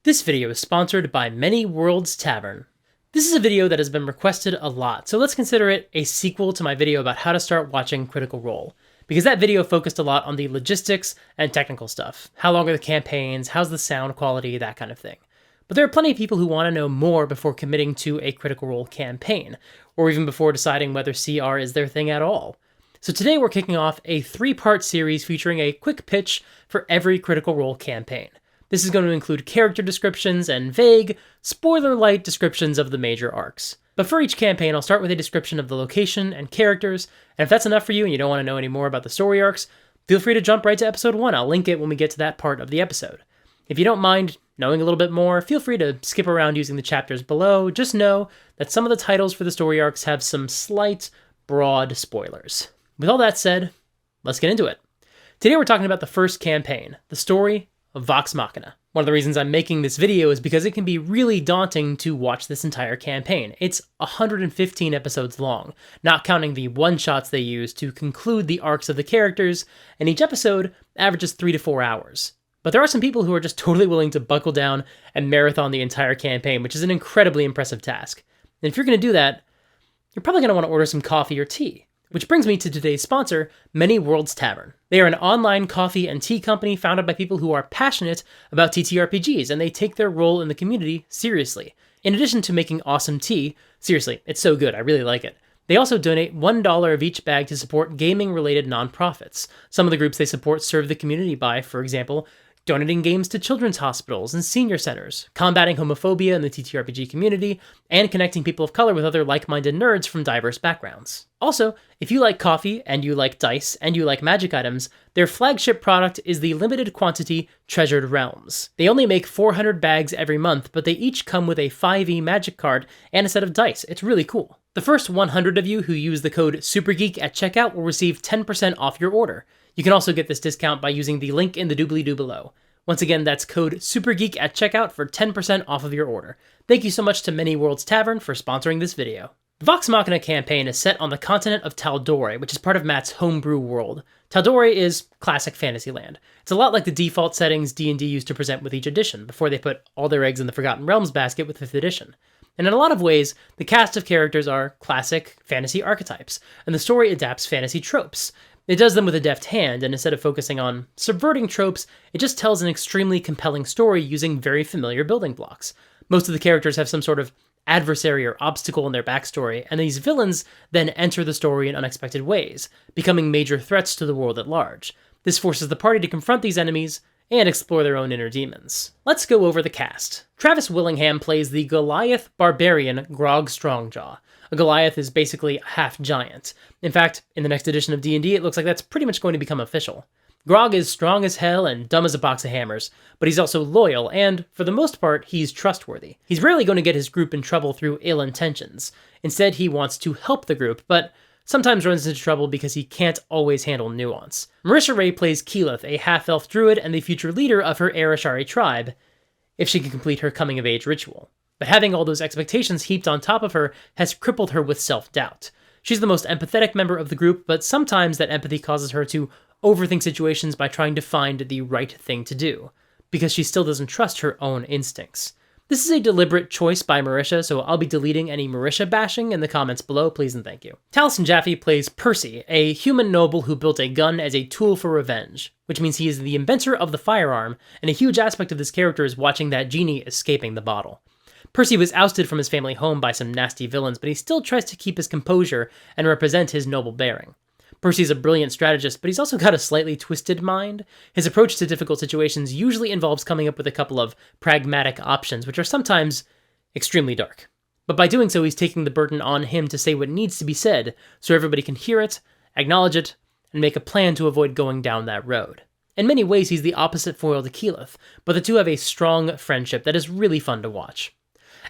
This video is sponsored by Many Worlds Tavern. This is a video that has been requested a lot, so let's consider it a sequel to my video about how to start watching Critical Role, because that video focused a lot on the logistics and technical stuff. How long are the campaigns, how's the sound quality, that kind of thing. But there are plenty of people who want to know more before committing to a Critical Role campaign, or even before deciding whether CR is their thing at all. So today we're kicking off a 3-part series featuring a quick pitch for every Critical Role campaign. This is going to include character descriptions and vague, spoiler-light descriptions of the major arcs. But for each campaign, I'll start with a description of the location and characters, and if that's enough for you and you don't want to know any more about the story arcs, feel free to jump right to episode 1. I'll link it when we get to that part of the episode. If you don't mind knowing a little bit more, feel free to skip around using the chapters below. Just know that some of the titles for the story arcs have some slight, broad spoilers. With all that said, let's get into it. Today we're talking about the first campaign, the story of Vox Machina. One of the reasons I'm making this video is because it can be really daunting to watch this entire campaign. It's 115 episodes long, not counting the one-shots they use to conclude the arcs of the characters, and each episode averages 3 to 4 hours. But there are some people who are just totally willing to buckle down and marathon the entire campaign, which is an incredibly impressive task. And if you're going to do that, you're probably going to want to order some coffee or tea. Which brings me to today's sponsor, Many Worlds Tavern. They are an online coffee and tea company founded by people who are passionate about TTRPGs, and they take their role in the community seriously. In addition to making awesome tea, seriously, it's so good, I really like it. They also donate $1 of each bag to support gaming-related nonprofits. Some of the groups they support serve the community by, for example, donating games to children's hospitals and senior centers, combating homophobia in the TTRPG community, and connecting people of color with other like-minded nerds from diverse backgrounds. Also, if you like coffee, and you like dice, and you like magic items, their flagship product is the limited quantity Treasured Realms. They only make 400 bags every month, but they each come with a 5e magic card and a set of dice. It's really cool. The first 100 of you who use the code SUPERGEEK at checkout will receive 10% off your order. You can also get this discount by using the link in the doobly-doo below. Once again, that's code SUPERGEEK at checkout for 10% off of your order. Thank you so much to Many Worlds Tavern for sponsoring this video. The Vox Machina campaign is set on the continent of Tal'Dorei, which is part of Matt's homebrew world. Tal'Dorei is classic Fantasyland. It's a lot like the default settings D&D used to present with each edition, before they put all their eggs in the Forgotten Realms basket with 5th edition. And in a lot of ways, the cast of characters are classic fantasy archetypes, and the story adapts fantasy tropes. It does them with a deft hand, and instead of focusing on subverting tropes, it just tells an extremely compelling story using very familiar building blocks. Most of the characters have some sort of adversary or obstacle in their backstory, and these villains then enter the story in unexpected ways, becoming major threats to the world at large. This forces the party to confront these enemies and explore their own inner demons. Let's go over the cast. Travis Willingham plays the Goliath barbarian Grog Strongjaw. A Goliath is basically a half-giant. In fact, in the next edition of D&D, it looks like that's pretty much going to become official. Grog is strong as hell and dumb as a box of hammers, but he's also loyal, and, for the most part, he's trustworthy. He's rarely going to get his group in trouble through ill intentions. Instead, he wants to help the group, but sometimes runs into trouble because he can't always handle nuance. Marisha Ray plays Keyleth, a half-elf druid and the future leader of her Arashari tribe, if she can complete her coming-of-age ritual. But having all those expectations heaped on top of her has crippled her with self-doubt. She's the most empathetic member of the group, but sometimes that empathy causes her to overthink situations by trying to find the right thing to do, because she still doesn't trust her own instincts. This is a deliberate choice by Marisha, so I'll be deleting any Marisha bashing in the comments below, please and thank you. Taliesin Jaffe plays Percy, a human noble who built a gun as a tool for revenge, which means he is the inventor of the firearm, and a huge aspect of this character is watching that genie escaping the bottle. Percy was ousted from his family home by some nasty villains, but he still tries to keep his composure and represent his noble bearing. Percy's a brilliant strategist, but he's also got a slightly twisted mind. His approach to difficult situations usually involves coming up with a couple of pragmatic options, which are sometimes extremely dark. But by doing so, he's taking the burden on him to say what needs to be said, so everybody can hear it, acknowledge it, and make a plan to avoid going down that road. In many ways, he's the opposite foil to Keyleth, but the two have a strong friendship that is really fun to watch.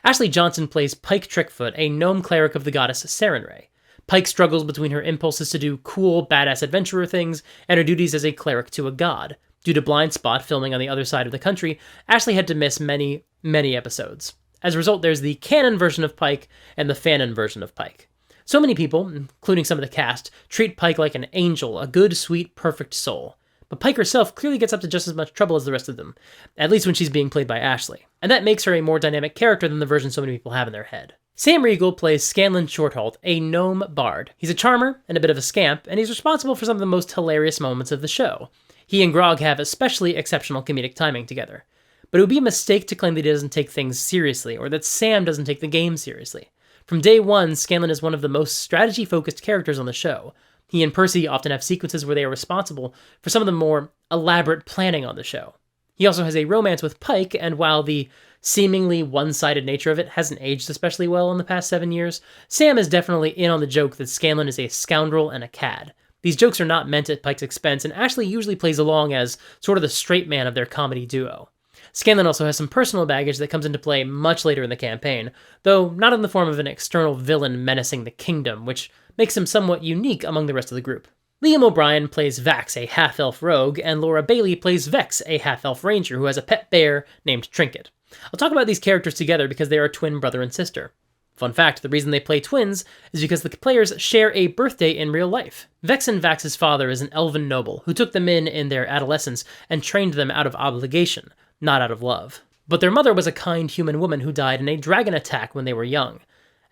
Ashley Johnson plays Pike Trickfoot, a gnome cleric of the goddess Sarenrae. Pike struggles between her impulses to do cool, badass adventurer things and her duties as a cleric to a god. Due to blind spot filming on the other side of the country, Ashley had to miss many episodes. As a result, there's the canon version of Pike and the fanon version of Pike. So many people, including some of the cast, treat Pike like an angel, a good, sweet, perfect soul. but Pike herself clearly gets up to just as much trouble as the rest of them, at least when she's being played by Ashley, and that makes her a more dynamic character than the version so many people have in their head. Sam Riegel plays Scanlan Shorthalt, a gnome bard. He's a charmer and a bit of a scamp, and he's responsible for some of the most hilarious moments of the show. He and Grog have especially exceptional comedic timing together. But it would be a mistake to claim that he doesn't take things seriously, or that Sam doesn't take the game seriously. From day one, Scanlan is one of the most strategy-focused characters on the show. He and Percy often have sequences where they are responsible for some of the more elaborate planning on the show. He also has a romance with Pike, and while the seemingly one-sided nature of it hasn't aged especially well in the past 7 years, Sam is definitely in on the joke that Scanlan is a scoundrel and a cad. These jokes are not meant at Pike's expense, and Ashley usually plays along as sort of the straight man of their comedy duo. Scanlan also has some personal baggage that comes into play much later in the campaign, though not in the form of an external villain menacing the kingdom, which makes him somewhat unique among the rest of the group. Liam O'Brien plays Vax, a half-elf rogue, and Laura Bailey plays Vex, a half-elf ranger who has a pet bear named Trinket. I'll talk about these characters together because they are twin brother and sister. Fun fact, the reason they play twins is because the players share a birthday in real life. Vex and Vax's father is an elven noble who took them in their adolescence and trained them out of obligation, not out of love. But their mother was a kind human woman who died in a dragon attack when they were young,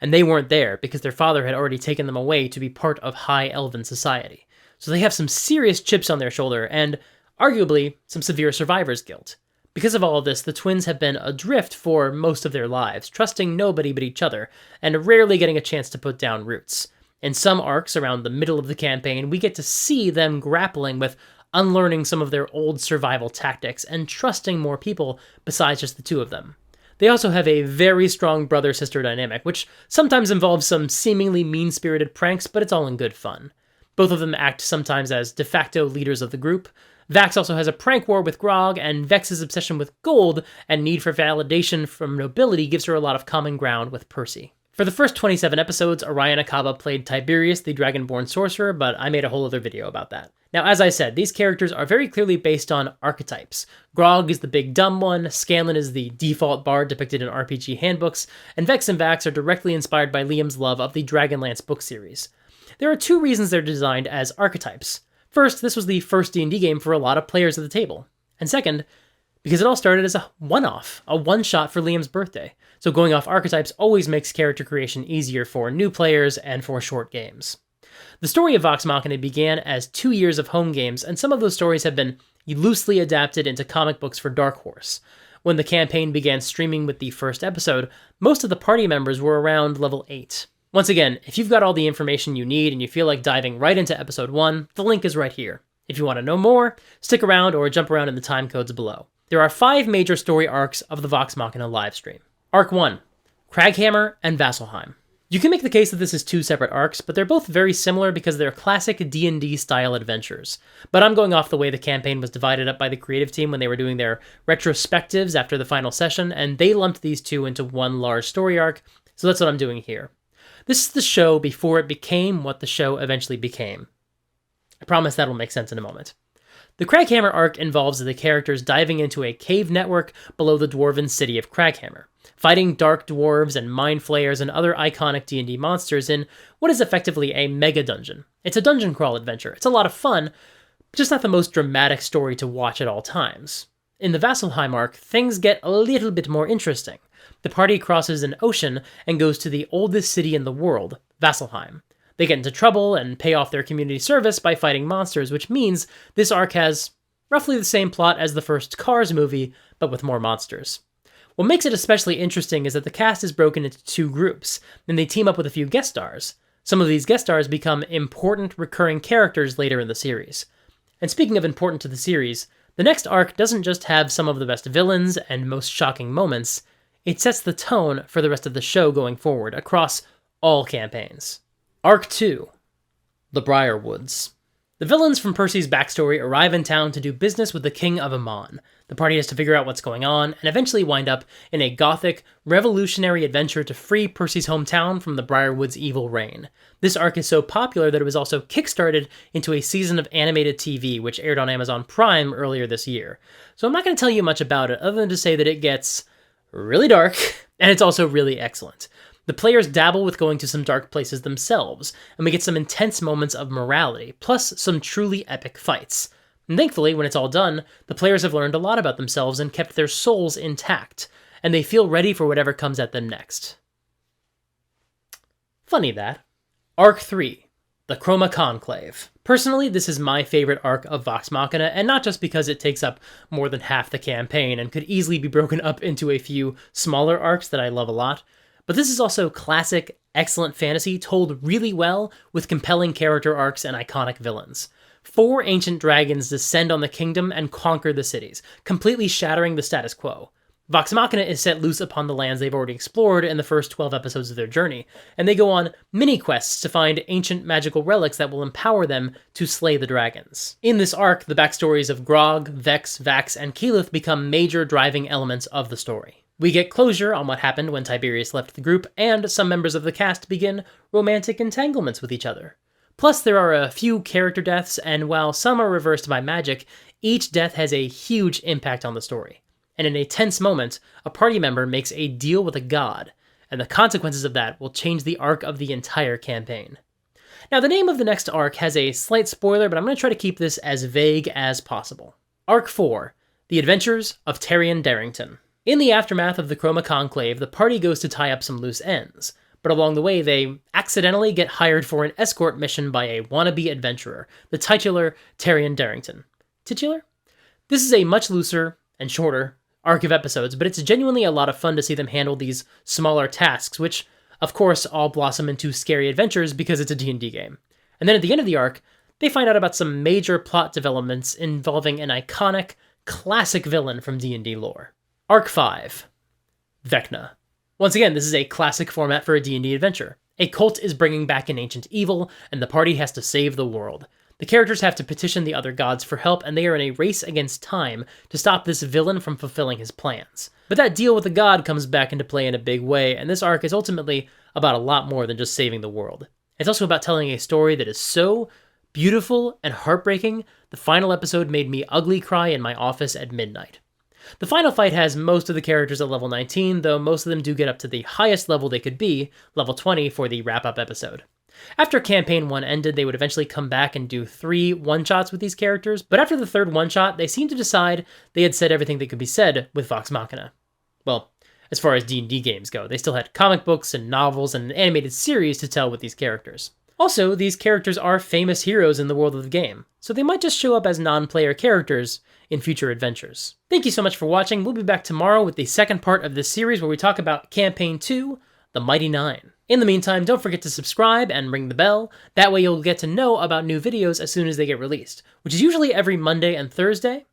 and they weren't there because their father had already taken them away to be part of high elven society. So they have some serious chips on their shoulder and, arguably, some severe survivor's guilt. Because of all of this, the twins have been adrift for most of their lives, trusting nobody but each other, and rarely getting a chance to put down roots. In some arcs around the middle of the campaign, we get to see them grappling with unlearning some of their old survival tactics and trusting more people besides just the two of them. They also have a very strong brother-sister dynamic, which sometimes involves some seemingly mean-spirited pranks, but it's all in good fun. Both of them act sometimes as de facto leaders of the group. Vax also has a prank war with Grog, and Vex's obsession with gold and need for validation from nobility gives her a lot of common ground with Percy. For the first 27 episodes, Orion Akaba played Tiberius, the Dragonborn sorcerer, but I made a whole other video about that. Now, as I said, these characters are very clearly based on archetypes. Grog is the big dumb one, Scanlan is the default bard depicted in RPG handbooks, and Vex and Vax are directly inspired by Liam's love of the Dragonlance book series. There are two reasons they're designed as archetypes. First, this was the first D&D game for a lot of players at the table. And second, because it all started as a one-off, a one-shot for Liam's birthday. So going off archetypes always makes character creation easier for new players and for short games. The story of Vox Machina began as 2 years of home games, and some of those stories have been loosely adapted into comic books for Dark Horse. When the campaign began streaming with the first episode, most of the party members were around level 8. Once again, if you've got all the information you need and you feel like diving right into episode 1, the link is right here. If you want to know more, stick around or jump around in the time codes below. There are 5 major story arcs of the Vox Machina livestream. Arc 1, Kraghammer and Vasselheim. You can make the case that this is 2 separate arcs, but they're both very similar because they're classic D&D style adventures. But I'm going off the way the campaign was divided up by the creative team when they were doing their retrospectives after the final session, and they lumped these 2 into one large story arc, so that's what I'm doing here. This is the show before it became what the show eventually became. I promise that'll make sense in a moment. The Kraghammer arc involves the characters diving into a cave network below the dwarven city of Kraghammer, fighting dark dwarves and mind flayers and other iconic D&D monsters in what is effectively a mega dungeon. It's a dungeon crawl adventure. It's a lot of fun, but just not the most dramatic story to watch at all times. In the Vasselheim arc, things get a little bit more interesting. The party crosses an ocean and goes to the oldest city in the world, Vasselheim. They get into trouble and pay off their community service by fighting monsters, which means this arc has roughly the same plot as the first Cars movie, but with more monsters. What makes it especially interesting is that the cast is broken into 2 groups, and they team up with a few guest stars. Some of these guest stars become important recurring characters later in the series. And speaking of important to the series, the next arc doesn't just have some of the best villains and most shocking moments, it sets the tone for the rest of the show going forward across all campaigns. Arc 2, The Briarwoods. The villains from Percy's backstory arrive in town to do business with the King of Amon. The party has to figure out what's going on, and eventually wind up in a gothic, revolutionary adventure to free Percy's hometown from the Briarwoods' evil reign. This arc is so popular that it was also kickstarted into a season of animated TV, which aired on Amazon Prime earlier this year. So I'm not going to tell you much about it, other than to say that it gets really dark, and it's also really excellent. The players dabble with going to some dark places themselves, and we get some intense moments of morality, plus some truly epic fights. And thankfully, when it's all done, the players have learned a lot about themselves and kept their souls intact, and they feel ready for whatever comes at them next. Funny that. Arc 3, the Chroma Conclave. Personally, this is my favorite arc of Vox Machina, and not just because it takes up more than half the campaign and could easily be broken up into a few smaller arcs that I love a lot, but this is also classic, excellent fantasy told really well with compelling character arcs and iconic villains. 4 ancient dragons descend on the kingdom and conquer the cities, completely shattering the status quo. Vox Machina is set loose upon the lands they've already explored in the first 12 episodes of their journey, and they go on mini-quests to find ancient magical relics that will empower them to slay the dragons. In this arc, the backstories of Grog, Vex, Vax, and Keyleth become major driving elements of the story. We get closure on what happened when Tiberius left the group, and some members of the cast begin romantic entanglements with each other. Plus, there are a few character deaths, and while some are reversed by magic, each death has a huge impact on the story. And in a tense moment, a party member makes a deal with a god, and the consequences of that will change the arc of the entire campaign. Now, the name of the next arc has a slight spoiler, but I'm going to try to keep this as vague as possible. Arc 4, The Adventures of Taryon Darrington. In the aftermath of the Chroma Conclave, the party goes to tie up some loose ends, but along the way they accidentally get hired for an escort mission by a wannabe adventurer, the titular Taryon Darrington. Titular? This is a much looser and shorter arc of episodes, but it's genuinely a lot of fun to see them handle these smaller tasks, which, of course, all blossom into scary adventures because it's a D&D game. And then at the end of the arc, they find out about some major plot developments involving an iconic, classic villain from D&D lore. Arc 5, Vecna. Once again, this is a classic format for a D&D adventure. A cult is bringing back an ancient evil, and the party has to save the world. The characters have to petition the other gods for help, and they are in a race against time to stop this villain from fulfilling his plans. But that deal with the god comes back into play in a big way, and this arc is ultimately about a lot more than just saving the world. It's also about telling a story that is so beautiful and heartbreaking, the final episode made me ugly cry in my office at midnight. The final fight has most of the characters at level 19, though most of them do get up to the highest level they could be, level 20, for the wrap-up episode. After Campaign 1 ended, they would eventually come back and do 3 one-shots with these characters, but after the third one-shot, they seemed to decide they had said everything that could be said with Vox Machina. Well, as far as D&D games go, they still had comic books and novels and an animated series to tell with these characters. Also, these characters are famous heroes in the world of the game, so they might just show up as non-player characters in future adventures. Thank you so much for watching. We'll be back tomorrow with the second part of this series where we talk about Campaign 2, The Mighty Nine. In the meantime, don't forget to subscribe and ring the bell. That way you'll get to know about new videos as soon as they get released, which is usually every Monday and Thursday.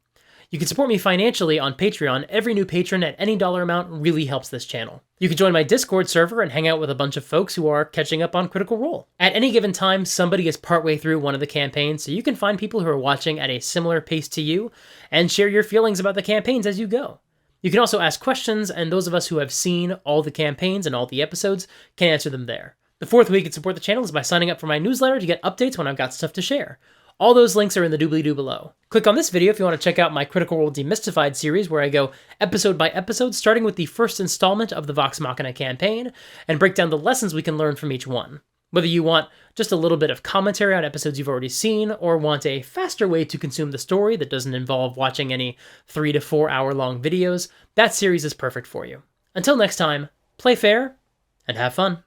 You can support me financially on Patreon. Every new patron at any dollar amount really helps this channel. You can join my Discord server and hang out with a bunch of folks who are catching up on Critical Role. At any given time, somebody is partway through one of the campaigns, so you can find people who are watching at a similar pace to you and share your feelings about the campaigns as you go. You can also ask questions, and those of us who have seen all the campaigns and all the episodes can answer them there. The fourth way you can support the channel is by signing up for my newsletter to get updates when I've got stuff to share. All those links are in the doobly-doo below. Click on this video if you want to check out my Critical Role Demystified series, where I go episode by episode, starting with the first installment of the Vox Machina campaign, and break down the lessons we can learn from each one. Whether you want just a little bit of commentary on episodes you've already seen, or want a faster way to consume the story that doesn't involve watching any 3 to 4 hour long videos, that series is perfect for you. Until next time, play fair and have fun.